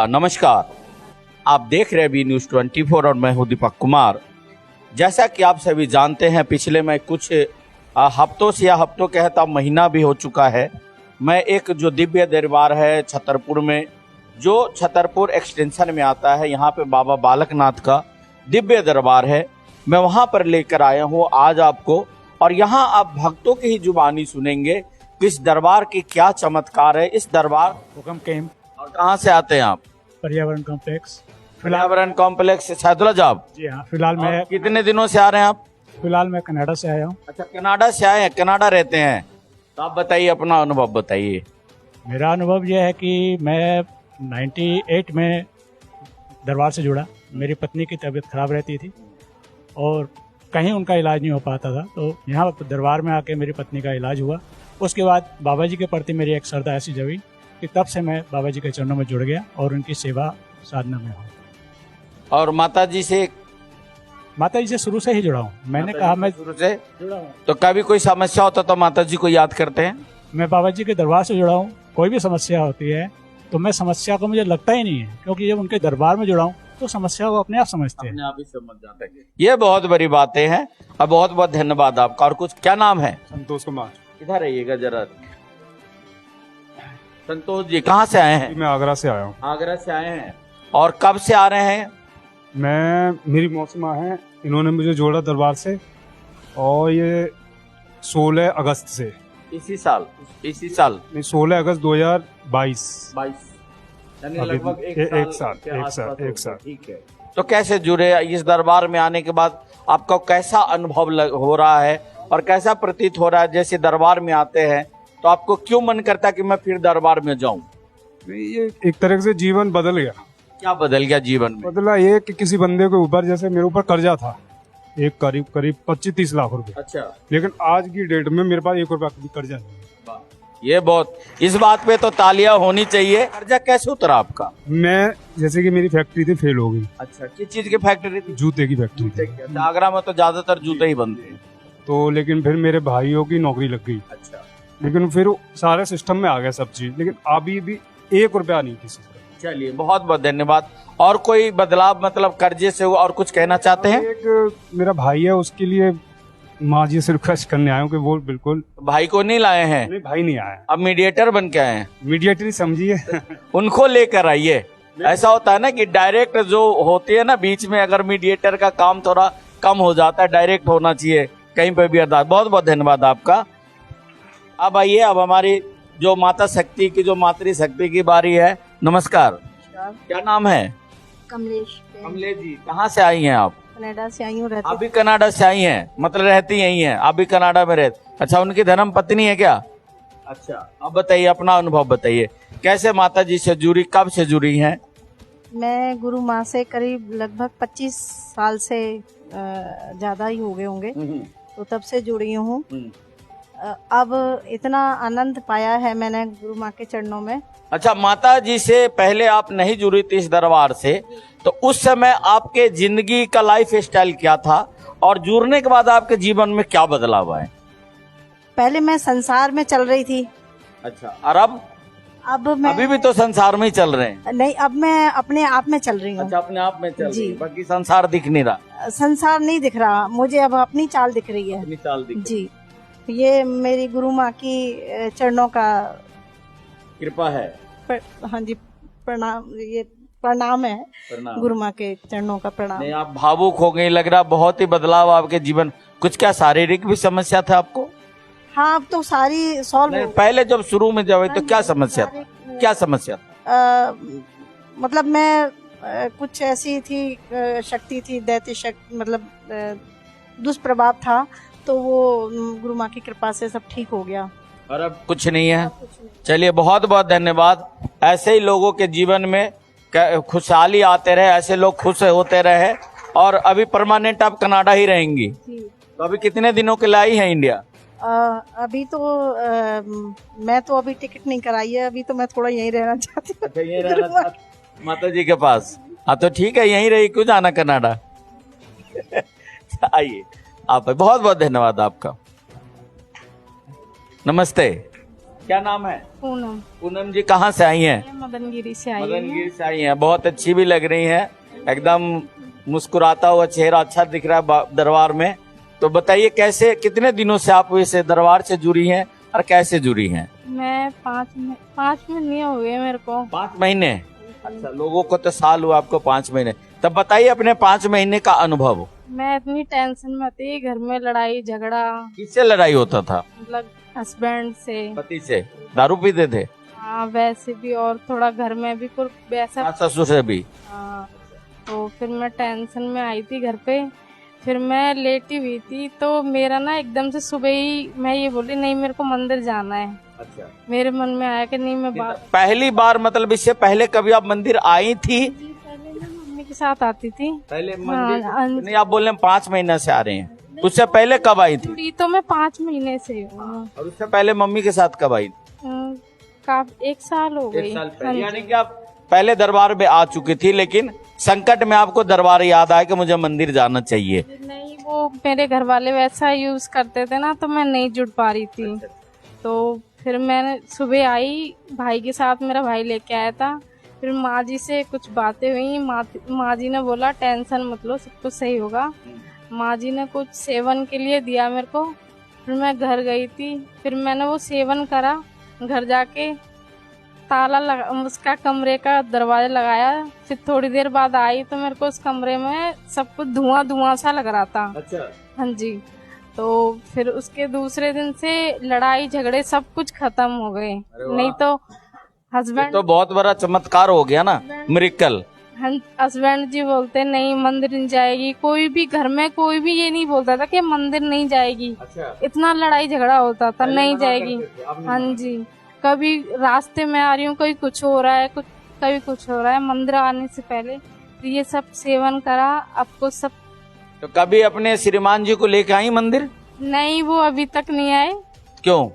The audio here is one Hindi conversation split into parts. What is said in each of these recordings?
नमस्कार, आप देख रहे हैं बी न्यूज़ 24 और मैं हूं दीपक कुमार। जैसा कि आप सभी जानते हैं, पिछले में कुछ हफ्तों से या हफ्तों कहता महीना भी हो चुका है, मैं एक जो दिव्य दरबार है छतरपुर में, जो छतरपुर एक्सटेंशन में आता है, यहाँ पे बाबा बालकनाथ का दिव्य दरबार है, मैं वहाँ पर लेकर आया हूँ आज आपको। और यहाँ आप भक्तों की ही जुबानी सुनेंगे कि इस दरबार की क्या चमत्कार है। इस दरबार हुकम कैंप, और कहाँ से आते हैं आप? पर्यावरण कॉम्प्लेक्स। पर्यावरण कॉम्प्लेक्स सैदुल्लाजाब। जी हाँ, फिलहाल मैं कितने दिनों से आ रहे हैं आप? कनाडा से आया हूँ। अच्छा, कनाडा से आए हैं, कनाडा रहते हैं। तो आप बताइए, अपना अनुभव बताइए। मेरा अनुभव यह है कि मैं 98 में दरबार से जुड़ा। मेरी पत्नी की तबीयत खराब रहती थी और कहीं उनका इलाज नहीं हो पाता था, तो यहाँ दरबार में आके मेरी पत्नी का इलाज हुआ। उसके बाद बाबा जी के प्रति मेरी एक श्रद्धा ऐसी जगी कि तब से मैं बाबा जी के चरणों में जुड़ गया और उनकी सेवा साधना में हूँ। और माता जी से शुरू से ही जुड़ा हूँ। मैंने कहा मैं शुरू से जुड़ा हूँ। तो कभी कोई समस्या होता तो माता जी को याद करते हैं? मैं बाबा जी के दरबार से जुड़ा हूँ। कोई भी समस्या होती है तो मैं समस्या को मुझे लगता ही नहीं है, क्योंकि जब उनके दरबार में जुड़ा हूँ तो समस्या को अपने आप समझते हैं। अपने आप ही समझ जाते हैं। ये बहुत बड़ी बातें हैं और बहुत बहुत धन्यवाद आपका। और कुछ, क्या नाम है? संतोष कुमार। इधर आइएगा जरा। संतोष जी कहाँ से आए हैं? मैं आगरा से आया हूँ। आगरा से आए हैं। और कब से आ रहे हैं? मेरी मौसमा है, इन्होंने मुझे जोड़ा दरबार से, और ये 16 अगस्त से। इसी साल नहीं, 16 अगस्त 2022। यानी अभी लगभग एक के साल। आसपास होगा। ठीक है। तो कैसे जुड़े? इस दरबार में आने के बाद आपका कैसा अनुभव हो रहा है और कैसा प्रतीत हो रहा है? जैसे दरबार में आते हैं तो आपको क्यों मन करता कि मैं फिर दरबार में जाऊं? ये एक तरह से जीवन बदल गया। क्या बदल गया जीवन में? बदला ये कि किसी बंदे के ऊपर, जैसे मेरे ऊपर कर्जा था एक करीब 25-30 लाख रुपए, अच्छा, लेकिन आज की डेट में मेरे पास 1 रुपया का भी कर्जा नहीं है। ये बहुत, इस बात पे तो तालियां होनी चाहिए। कर्जा कैसे उतरा आपका? मैं, जैसे कि मेरी फैक्ट्री थी, फेल हो गई। अच्छा, किस चीज की फैक्ट्री थी? जूते की फैक्ट्री थी। अच्छा, आगरा में तो ज्यादातर जूते ही बनते हैं। तो लेकिन फिर मेरे भाइयों की नौकरी लग गई। अच्छा, लेकिन फिर सारे सिस्टम में आ गया सब चीज, लेकिन अभी भी 1 रुपया नहीं किसी का। चलिए, बहुत बहुत धन्यवाद। और कोई बदलाव, मतलब कर्जे से और कुछ कहना चाहते हैं? एक मेरा भाई है, उसके लिए माँ जी से रिक्वेस्ट करने आया हूँ कि वो बिल्कुल। भाई को नहीं लाए हैं? नहीं, भाई नहीं आया। अब मीडिएटर बन के आए हैं। मीडिएटर समझिए। उनको लेकर आइए। ऐसा होता है ना कि डायरेक्ट जो होती है ना बीच में, अगर मीडिएटर का काम थोड़ा कम हो जाता है, डायरेक्ट होना चाहिए कहीं पे भी। अरदास, बहुत बहुत धन्यवाद आपका। अब आइए, अब हमारी जो माता शक्ति की, जो मातृशक्ति की बारी है। नमस्कार, क्या नाम है? कमलेश। कमलेश जी, कहाँ से आई हैं आप? कनाडा से आई हूँ। रहती आप भी कनाडा से आई हैं, मतलब रहती यही हैं? आप भी कनाडा में रहते? अच्छा, उनकी धर्म पत्नी है क्या? अच्छा, अब बताइए, अपना अनुभव बताइए, कैसे माता जी से जुड़ी, कब से जुड़ी हैं? मैं गुरु माँ से करीब लगभग 25 साल से ज्यादा ही हो गए होंगे, तो तब से जुड़ी हूँ। अब इतना आनंद पाया है मैंने गुरु माँ के चरणों में। अच्छा, माता जी से पहले आप नहीं जुड़ी थी इस दरबार से, तो उस समय आपके जिंदगी का लाइफ स्टाइल क्या था और जुड़ने के बाद आपके जीवन में क्या बदलाव आए? पहले मैं संसार में चल रही थी। अच्छा, और अब मैं अभी भी तो संसार में ही चल रहे हैं? नहीं, अब मैं अपने आप में चल रही हूँ। अच्छा, अपने आप में चल रही जी। है, बाकी संसार दिख नहीं रहा? संसार नहीं दिख रहा मुझे, अब अपनी चाल दिख रही है। अपनी चाल दिख रही। जी, ये मेरी गुरु माँ की चरणों का कृपा है। हाँ जी, प्रणाम। ये प्रणाम है, प्रणाम। गुरु माँ के चरणों का प्रणाम। नहीं, आप भावुक हो गई, लग रहा बहुत ही बदलाव आपके जीवन। कुछ क्या शारीरिक भी समस्या था आपको? हाँ, अब तो सारी सॉल्व नहीं, पहले जब शुरू में जब तो क्या समस्या था? क्या समस्या था? मतलब मैं कुछ ऐसी थी, शक्ति थी, दैत्य शक्ति, मतलब दुष्प्रभाव था, तो वो गुरु माँ की कृपा से सब ठीक हो गया। और अब कुछ नहीं है? चलिए, बहुत बहुत धन्यवाद। ऐसे ही लोगों के जीवन में खुशहाली आते रहे, ऐसे लोग खुश होते रहे। और अभी परमानेंट आप कनाडा ही रहेंगी? तो अभी कितने दिनों के लिए आई है इंडिया? अभी तो मैं तो अभी टिकट नहीं कराई है, अभी तो मैं थोड़ा यहीं रहना चाहती हूँ। अच्छा, यहीं रहना चाहती माता जी के पास? हाँ, तो ठीक है, यहीं रही, क्यों जाना कनाडा। आइए आप, बहुत बहुत धन्यवाद आपका। नमस्ते। क्या नाम है? पूनम। पूनम जी कहाँ से आई हैं? मैं मदनगिरी से आई हूँ। मदनगिरी से आई हैं। बहुत अच्छी भी लग रही हैं, एकदम मुस्कुराता हुआ चेहरा अच्छा दिख रहा है दरबार में। तो बताइए कैसे, कितने दिनों से आप इस दरबार से जुड़ी हैं और कैसे जुड़ी हैं? मैं 5 महीने हो गए मेरे को। 5 महीने? अच्छा, लोगों को तो साल हुआ, आपको 5 महीने। तब बताइए अपने 5 महीने का अनुभव। मैं इतनी टेंशन में थी, घर में लड़ाई झगड़ा, किससे लड़ाई होता था? मतलब हस्बैंड से। पति से? दारू पीते थे? हाँ वैसे भी, और थोड़ा घर में भी कुछ वैसा। सास ससुर से भी? हाँ, तो फिर मैं टेंशन में आई थी घर पे। फिर मैं लेटी हुई थी तो मेरा ना एकदम से सुबह ही मैं ये बोली नहीं मेरे को मंदिर जाना है। अच्छा। मेरे मन में आया कि नहीं मैं पहली बार, मतलब इससे पहले कभी आप मंदिर आई थी? पहले मैं मम्मी के साथ आती थी। पहले मंदिर नहीं, आप बोल रहे हैं 5 महीने से आ रहे हैं, उससे पहले कब आई थी? जुड़ी तो मैं 5 महीने से हूँ। और उससे पहले मम्मी के साथ कब आई? काफी 1 साल हो गई। 1 साल पहले। यानी कि आप पहले दरबार में आ चुकी थी, लेकिन संकट में आपको दरबार याद आया कि मुझे मंदिर जाना चाहिए। नहीं, वो मेरे घर वाले वैसा यूज करते थे ना, तो मैं नहीं जुड़ पा रही थी। तो फिर मैंने सुबह आई, भाई के साथ, मेरा भाई लेके आया था। फिर माँ जी से कुछ बातें हुई। माँ जी ने बोला टेंशन मत लो, सब कुछ सही होगा। माँ जी ने कुछ सेवन के लिए दिया मेरे को। फिर मैं घर गई थी, फिर मैंने वो सेवन करा। घर जाके ताला लगा, उसका कमरे का दरवाजा लगाया। फिर थोड़ी देर बाद आई तो मेरे को उस कमरे में सब कुछ धुआं धुआं सा लग रहा था। अच्छा। हाँ जी। तो फिर उसके दूसरे दिन से लड़ाई झगड़े सब कुछ खत्म हो गए। नहीं तो हस्बैंड तो बहुत बड़ा चमत्कार हो गया ना, मिरेकल। हस्बैंड जी बोलते नहीं मंदिर नहीं जाएगी, कोई भी घर में कोई भी ये नहीं बोलता था कि मंदिर नहीं जाएगी। अच्छा। इतना लड़ाई झगड़ा होता था, नहीं जाएगी। हाँ जी, कभी रास्ते में आ रही हूँ, कभी कुछ हो रहा है, कभी कुछ हो रहा है। मंदिर आने से पहले ये सब सेवन करा, आपको सब। तो कभी अपने श्रीमान जी को लेके आई मंदिर? नहीं, वो अभी तक नहीं आए। क्यों?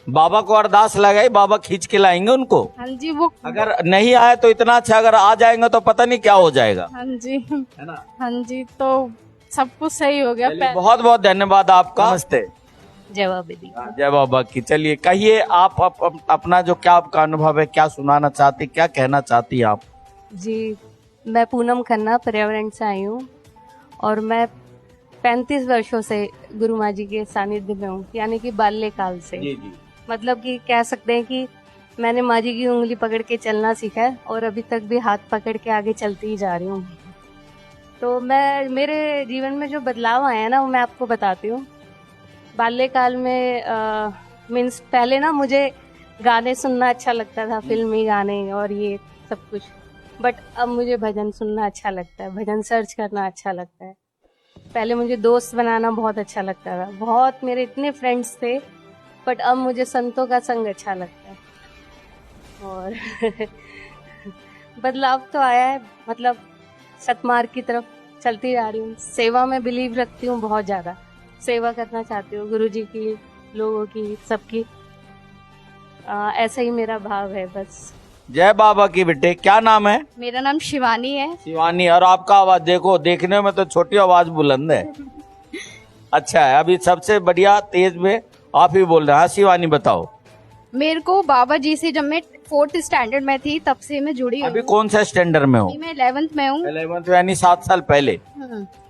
बाबा को अरदास लगाई, बाबा खींच के लाएंगे उनको? हाँ जी, वो अगर नहीं आए तो इतना अच्छा, अगर आ जाएंगे तो पता नहीं क्या हो जाएगा। हाँ जी, है ना? हाँ जी, तो सब कुछ सही हो गया। बहुत बहुत धन्यवाद आपका। नमस्ते। जय बाबा दी। जय बाबा की। चलिए कहिए आप अपना जो क्या आपका अनुभव है, क्या सुनाना चाहती, क्या कहना चाहती आप? जी, मैं पूनम खन्ना पर्यावरण से आई हूँ और मैं 35 वर्षों से गुरु माँ जी के सानिध्य में हूँ, यानी कि बाल्यकाल से। जी जी। मतलब कि कह सकते हैं कि मैंने माँ जी की उंगली पकड़ के चलना सीखा है और अभी तक भी हाथ पकड़ के आगे चलती ही जा रही हूँ। तो मेरे जीवन में जो बदलाव आए हैं ना, वो मैं आपको बताती हूँ। बाल्यकाल में मीन्स पहले ना मुझे गाने सुनना अच्छा लगता था, फिल्मी गाने और ये सब कुछ। बट अब मुझे भजन सुनना अच्छा लगता है, भजन सर्च करना अच्छा लगता है। पहले मुझे दोस्त बनाना बहुत अच्छा लगता था, बहुत मेरे इतने फ्रेंड्स थे। बट अब मुझे संतों का संग अच्छा लगता है। और बदलाव तो आया है, मतलब सतमार्ग की तरफ चलती जा रही हूँ। सेवा में बिलीव रखती हूँ, बहुत ज़्यादा सेवा करना चाहती हूँ, गुरुजी की, लोगों की, सबकी। ऐसा ही मेरा भाव है बस। जय बाबा की। बेटे क्या नाम है? मेरा नाम शिवानी है। शिवानी। और आपका आवाज देखो, देखने में तो छोटी आवाज बुलंद है। अच्छा है, अभी सबसे बढ़िया तेज में आप ही बोल रहे हैं। हाँ शिवानी बताओ। मेरे को बाबा जी से जब मैं 4th स्टैंडर्ड में थी तब से मैं जुड़ी अभी हूँ। कौन सा स्टैंडर्ड में हो? मैं 11th में हूँ। 11th यानी 7 साल पहले।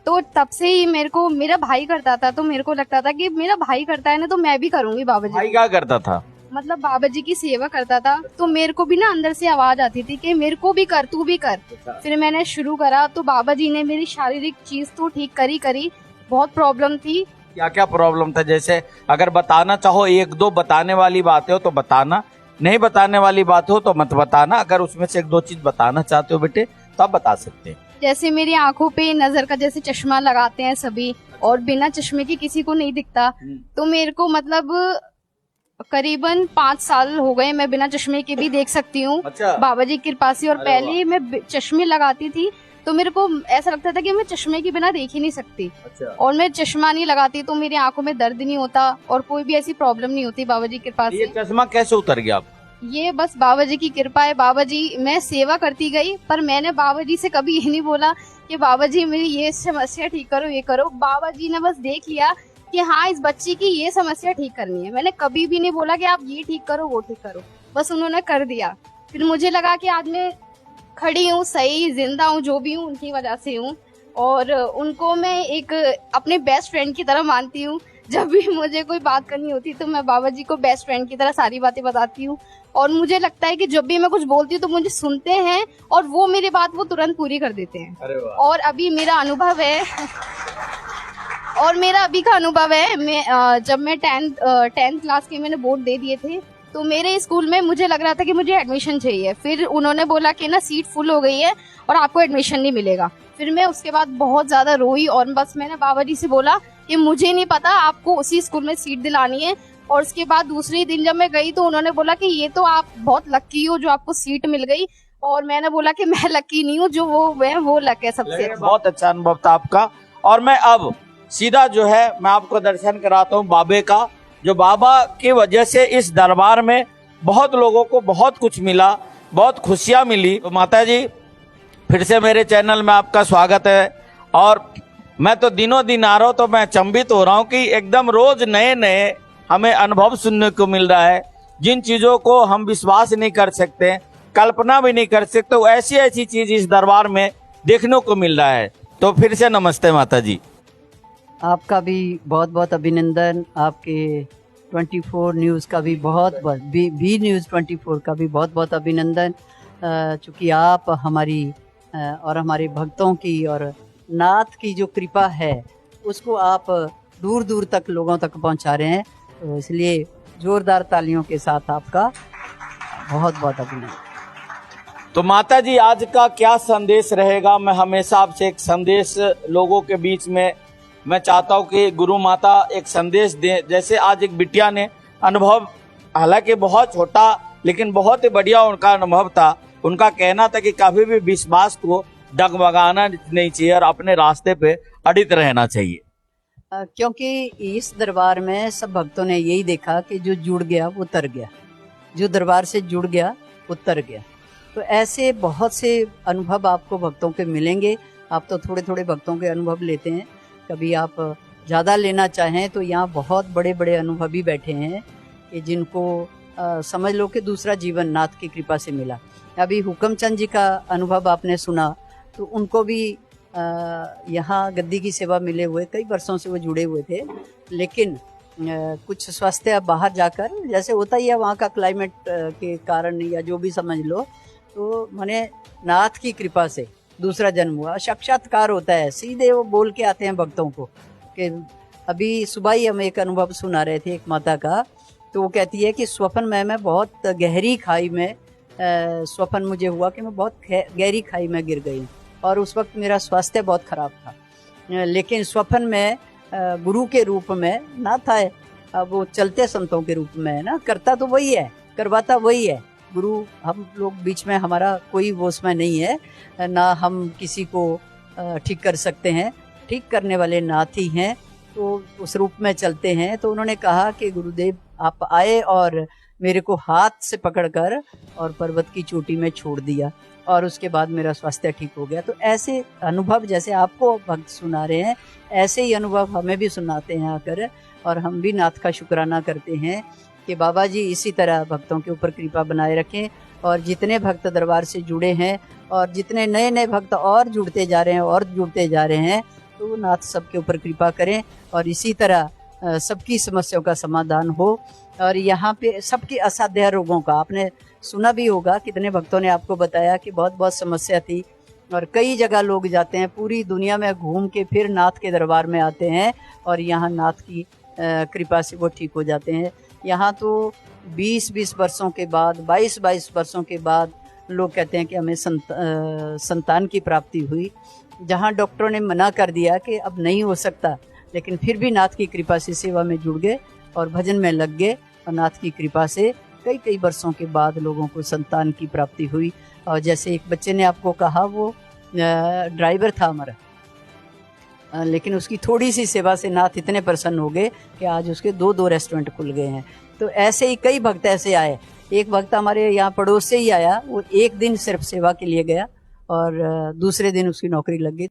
तो तब से ही मेरे को मेरा भाई करता था, तो मेरे को लगता था कि मेरा भाई करता है ना, तो मैं भी करूंगी बाबा जी। भाई क्या करता था? मतलब बाबा जी की सेवा करता था, तो मेरे को भी ना अंदर से आवाज आती थी कि मेरे को भी कर, तू भी कर। फिर मैंने शुरू करा, तो बाबा जी ने मेरी शारीरिक चीज तो ठीक करी। बहुत प्रॉब्लम थी। क्या क्या प्रॉब्लम था? जैसे अगर बताना चाहो, 1-2 बताने वाली बातें हो तो बताना, नहीं बताने वाली बात हो तो मत बताना। अगर उसमें से 1-2 चीज बताना चाहते हो बेटे तो आप बता सकते हैं। जैसे मेरी आंखों पे नजर का जैसे चश्मा लगाते हैं सभी, और बिना चश्मे के किसी को नहीं दिखता। तो मेरे को मतलब करीबन 5 साल हो गए मैं बिना चश्मे के भी देख सकती हूँ। अच्छा। बाबा जी की कृपा से। और अरे पहले मैं चश्मे लगाती थी तो मेरे को ऐसा लगता था कि मैं चश्मे के बिना देख ही नहीं सकती। अच्छा। और मैं चश्मा नहीं लगाती तो मेरी आंखों में दर्द नहीं होता और कोई भी ऐसी प्रॉब्लम नहीं होती बाबा जी की कृपा ये से। चश्मा कैसे उतर गया? ये बस बाबा जी की कृपा है। बाबा जी, मैं सेवा करती गई, पर मैंने बाबा जी से कभी ये नहीं बोला कि बाबा जी मेरी ये समस्या ठीक करो, ये करो। बाबा जी ने बस देख लिया कि हाँ इस बच्ची की ये समस्या ठीक करनी है। मैंने कभी भी नहीं बोला कि आप ये ठीक करो वो ठीक करो, बस उन्होंने कर दिया। फिर मुझे लगा कि आज मैं खड़ी हूँ, सही जिंदा हूँ, जो भी हूँ उनकी वजह से हूँ। और उनको मैं एक अपने बेस्ट फ्रेंड की तरह मानती हूँ। जब भी मुझे कोई बात करनी होती है तो मैं बाबा जी को बेस्ट फ्रेंड की तरह सारी बातें बताती हूँ। और मुझे लगता है कि जब भी मैं कुछ बोलती हूँ तो मुझे सुनते हैं और वो मेरी बात वो तुरंत पूरी कर देते हैं। अरे वाह। और अभी मेरा अनुभव है और मेरा अभी का अनुभव है, मैं जब मैं 10th क्लास के मैंने बोर्ड दे दिए थे तो मेरे स्कूल में मुझे लग रहा था कि मुझे एडमिशन चाहिए। फिर उन्होंने बोला कि ना सीट फुल हो गई है और आपको एडमिशन नहीं मिलेगा। फिर मैं उसके बाद बहुत ज्यादा रोई और बस मैंने बाबा जी से बोला कि मुझे नहीं पता, आपको उसी स्कूल में सीट दिलानी है। और उसके बाद दूसरे दिन जब मैं गई तो उन्होंने बोला कि ये तो आप बहुत लकी हो जो आपको सीट मिल गई। और मैंने बोला कि मैं लकी नहीं हूँ, जो वो लक है सबसे। बहुत अच्छा अनुभव था आपका। और मैं अब सीधा जो है मैं आपको दर्शन कराता हूँ बाबे का, जो बाबा की वजह से इस दरबार में बहुत लोगों को बहुत कुछ मिला, बहुत खुशियां मिली। तो माता जी फिर से मेरे चैनल में आपका स्वागत है। और मैं तो दिनों दिन आ रहा हूँ तो मैं चंबित हो रहा हूँ कि एकदम रोज नए नए हमें अनुभव सुनने को मिल रहा है। जिन चीजों को हम विश्वास नहीं कर सकते, कल्पना भी नहीं कर सकते, तो ऐसी ऐसी चीज इस दरबार में देखने को मिल रहा है। तो फिर से नमस्ते माता जी। आपका भी बहुत बहुत अभिनंदन। आपके 24 न्यूज़ का भी बहुत बहुत बी न्यूज़ 24 का भी बहुत बहुत अभिनंदन। चूँकि आप हमारी और हमारे भक्तों की और नाथ की जो कृपा है उसको आप दूर दूर तक लोगों तक पहुंचा रहे हैं, तो इसलिए जोरदार तालियों के साथ आपका बहुत बहुत अभिनंदन। तो माता जी आज का क्या संदेश रहेगा? मैं हमेशा आपसे एक संदेश लोगों के बीच में मैं चाहता हूँ कि गुरु माता एक संदेश दें। जैसे आज एक बिटिया ने अनुभव, हालांकि बहुत छोटा लेकिन बहुत ही बढ़िया उनका अनुभव था। उनका कहना था कि कभी भी विश्वास को डगमगाना नहीं चाहिए और अपने रास्ते पे अडिग रहना चाहिए। क्योंकि इस दरबार में सब भक्तों ने यही देखा कि जो जुड़ गया वो तर गया, जो दरबार से जुड़ गया वो तर गया। तो ऐसे बहुत से अनुभव आपको भक्तों के मिलेंगे। आप तो थोड़े थोड़े भक्तों के अनुभव लेते हैं, कभी आप ज़्यादा लेना चाहें तो यहाँ बहुत बड़े बड़े अनुभवी बैठे हैं कि जिनको समझ लो कि दूसरा जीवन नाथ की कृपा से मिला। अभी हुक्मचंद जी का अनुभव आपने सुना, तो उनको भी यहाँ गद्दी की सेवा मिले हुए कई वर्षों से वो जुड़े हुए थे, लेकिन कुछ स्वास्थ्य बाहर जाकर, जैसे होता ही है वहाँ का क्लाइमेट के कारण या जो भी समझ लो, तो मैंने नाथ की कृपा से दूसरा जन्म हुआ। साक्षात्कार होता है, सीधे वो बोल के आते हैं भक्तों को। कि अभी सुबह ही हम एक अनुभव सुना रहे थे एक माता का, तो वो कहती है कि स्वप्न में मैं बहुत गहरी खाई में स्वप्न मुझे हुआ कि मैं बहुत गहरी खाई में गिर गई और उस वक्त मेरा स्वास्थ्य बहुत खराब था, लेकिन स्वप्न में गुरु के रूप में ना था, अब वो चलते संतों के रूप में है ना, करता तो वही है, करवाता वही है गुरु। हम लोग बीच में हमारा कोई वो उसमें नहीं है, ना हम किसी को ठीक कर सकते हैं, ठीक करने वाले नाथ ही हैं, तो उस रूप में चलते हैं। तो उन्होंने कहा कि गुरुदेव आप आए और मेरे को हाथ से पकड़कर और पर्वत की चोटी में छोड़ दिया और उसके बाद मेरा स्वास्थ्य ठीक हो गया। तो ऐसे अनुभव जैसे आपको भक्त सुना रहे हैं, ऐसे ही अनुभव हमें भी सुनाते हैं आकर, और हम भी नाथ का शुक्राना करते हैं कि बाबा जी इसी तरह भक्तों के ऊपर कृपा बनाए रखें। और जितने भक्त दरबार से जुड़े हैं और जितने नए नए भक्त और जुड़ते जा रहे हैं और जुड़ते जा रहे हैं, तो नाथ सबके ऊपर कृपा करें और इसी तरह सबकी समस्याओं का समाधान हो। और यहाँ पे सबकी असाध्य रोगों का आपने सुना भी होगा, कितने भक्तों ने आपको बताया कि बहुत बहुत समस्या थी और कई जगह लोग जाते हैं, पूरी दुनिया में घूम के फिर नाथ के दरबार में आते हैं और यहाँ नाथ की कृपा से वो ठीक हो जाते हैं। यहाँ तो 20-20 वर्षों के बाद, 22-22 वर्षों के बाद लोग कहते हैं कि हमें संतान की प्राप्ति हुई, जहाँ डॉक्टरों ने मना कर दिया कि अब नहीं हो सकता, लेकिन फिर भी नाथ की कृपा से सेवा में जुड़ गए और भजन में लग गए और नाथ की कृपा से कई कई वर्षों के बाद लोगों को संतान की प्राप्ति हुई। और जैसे एक बच्चे ने आपको कहा, वो ड्राइवर था हमारा, लेकिन उसकी थोड़ी सी सेवा से नाथ इतने प्रसन्न हो गए कि आज उसके 2 रेस्टोरेंट खुल गए हैं। तो ऐसे ही कई भक्त ऐसे आए। एक भक्त हमारे यहाँ पड़ोस से ही आया, वो एक दिन सिर्फ सेवा के लिए गया और दूसरे दिन उसकी नौकरी लग गई।